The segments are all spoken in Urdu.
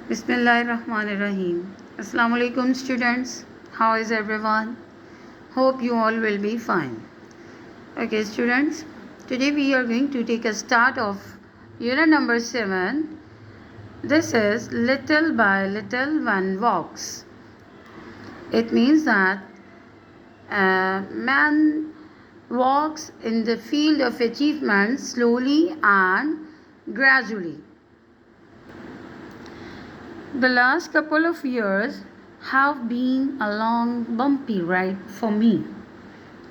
Bismillahirrahmanirrahim. Assalamu alaikum students. How is everyone? Hope you all will be fine. Okay students, today we are going to take a start of unit number 7. This is little by little one walks. It means that a man walks in the field of achievement slowly and gradually. The last couple of years have been a long bumpy ride for me.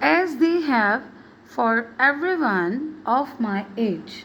As they have for everyone of my age,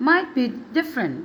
might be different.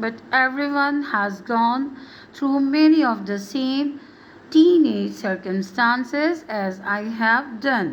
but everyone has gone through many of the same teenage circumstances as I have done.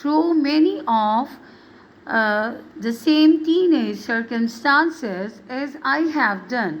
through many of the same teenage circumstances as I have done,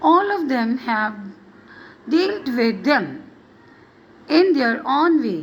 All of them have dealt with them in their own way.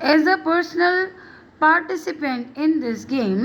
As a personal participant in this game,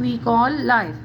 we call life,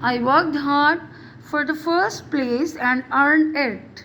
I worked hard for the first place and earned it.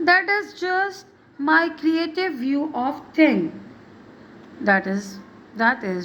That is just my creative view of things. That is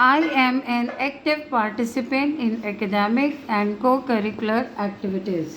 I am an active participant in academic and co-curricular activities.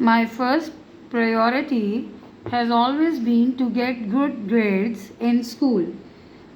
My first priority has always been to get good grades in school.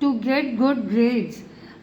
to get good grades,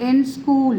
in school,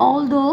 although,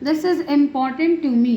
this is important to me,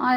I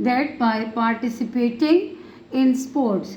that by participating in sports,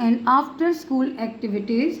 and after school activities,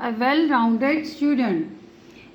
a well-rounded student,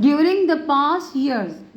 During the past years,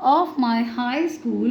of my high school,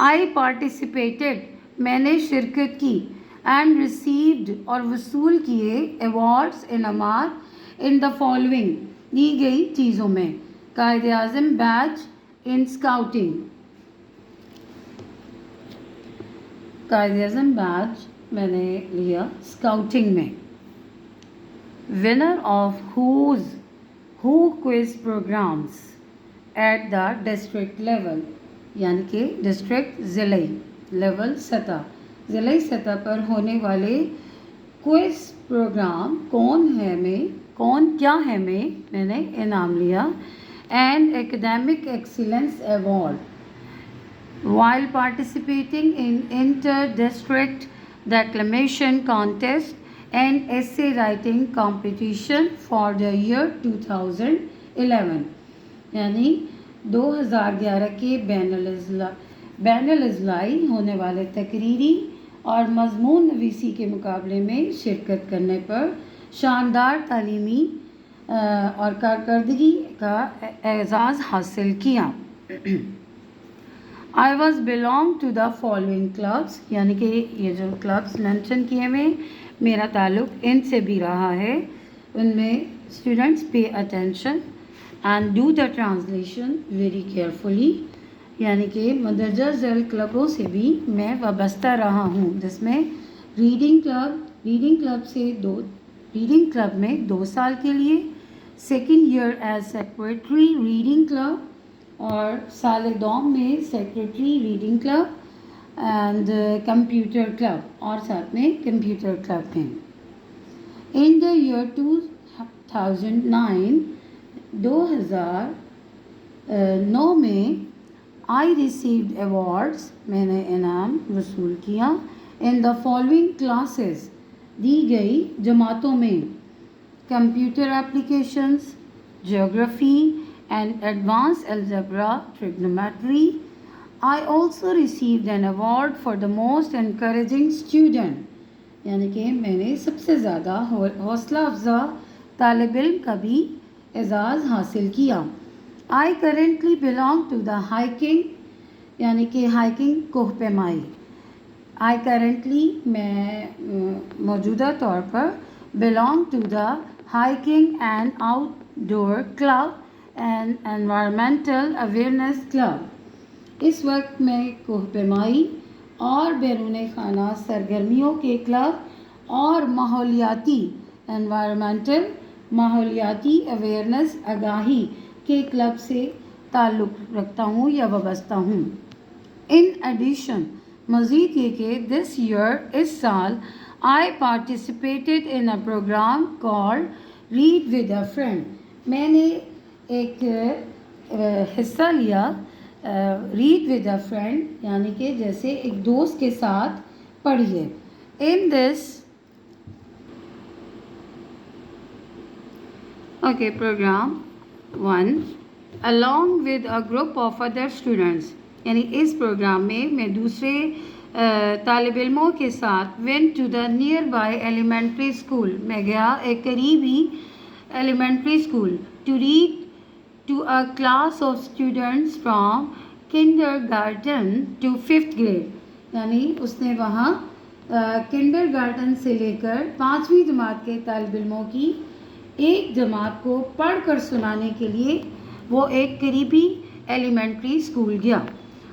I participated, میں نے شرکت کی. اینڈ ریسیوڈ اور وصول کیے ایوارڈس انعامات ان دا فالوئنگ دی گئی چیزوں میں. قائد اعظم بیج ان اسکاؤٹنگ. قائد اعظم بیج میں نے لیا اسکاؤٹنگ میں. Winner of who quiz programs at the district level, یعنی کہ ڈسٹرکٹ ضلعی لیول سطح، ضلعی سطح پر ہونے والے کوئز پروگرام کون کیا ہے میں نے انعام لیا. And academic excellence award while participating in inter district declamation contest and essay writing competition for the year 2011، یعنی 2011 کے بین الاضلاعی ہونے والے تقریری اور مضمون نویسی کے مقابلے میں شرکت کرنے پر شاندار تعلیمی اور کارکردگی کا اعزاز حاصل کیا. I was belonging to the following clubs, یعنی کہ یہ جو کلبس مینشن کیے ہوئے میرا تعلق ان سے بھی رہا ہے. ان میں students pay attention and do the translation very carefully, یعنی کہ مندرجہ ذیل کلبوں سے بھی میں وابستہ رہا ہوں، جس میں ریڈنگ کلب میں 2 سال کے لیے، second year as secretary reading club اور سال دوم میں secretary reading club and computer club, اور ساتھ میں کمپیوٹر کلب ہیں. ان دا ایئر 2009 میں آئی ریسیوڈ ایوارڈس، میں نے انعام وصول کیا. ان دا فالوئنگ کلاسز، دی گئی جماعتوں میں: computer applications, geography and advance algebra trigonometry. I also received an award for the most encouraging student, یعنی کہ میں نے سب سے زیادہ حوصلہ افزا طالب علم کا بھی اعزاز حاصل کیا. I currently belong to the hiking, یعنی کہ ہائکنگ کوہ پیمائی. آئی کرنٹلی میں موجودہ طور پر belong to the hiking and outdoor club and environmental awareness club. اس وقت میں کوہ پیمائی اور بیرون خانہ سرگرمیوں کے کلب اور ماحولیاتی اویئرنیس آگاہی کے کلب سے تعلق رکھتا ہوں یا وابستہ ہوں. ان ایڈیشن، مزید یہ کہ اس سال I participated in a program called read with a friend. میں نے ایک حصہ لیا ریڈ ود اے فرینڈ، یعنی کہ جیسے ایک دوست کے ساتھ پڑھیے. ان دس programme 1 along with a group of other students، یعنی اس پروگرام میں دوسرے طالب علموں کے ساتھ went to the nearby elementary school، میں گیا ایک قریبی elementary school to read to a class of students from kindergarten to 5th grade، یعنی اس نے وہاں کنڈر گارٹن سے لے کر 5ویں جماعت کے طالب علموں کی ایک جماعت کو پڑھ کر سنانے کے لیے وہ ایک قریبی ایلیمنٹری اسکول گیا.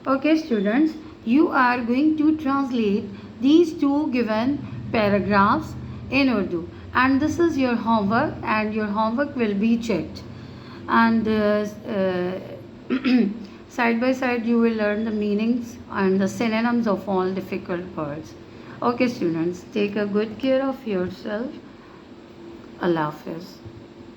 Okay students, you are going to translate these 2 given paragraphs in Urdu and this is your homework and your homework will be checked and side by side you will learn the meanings and the synonyms of all difficult words. Okay students, take a good care of yourself. Allah Hafiz.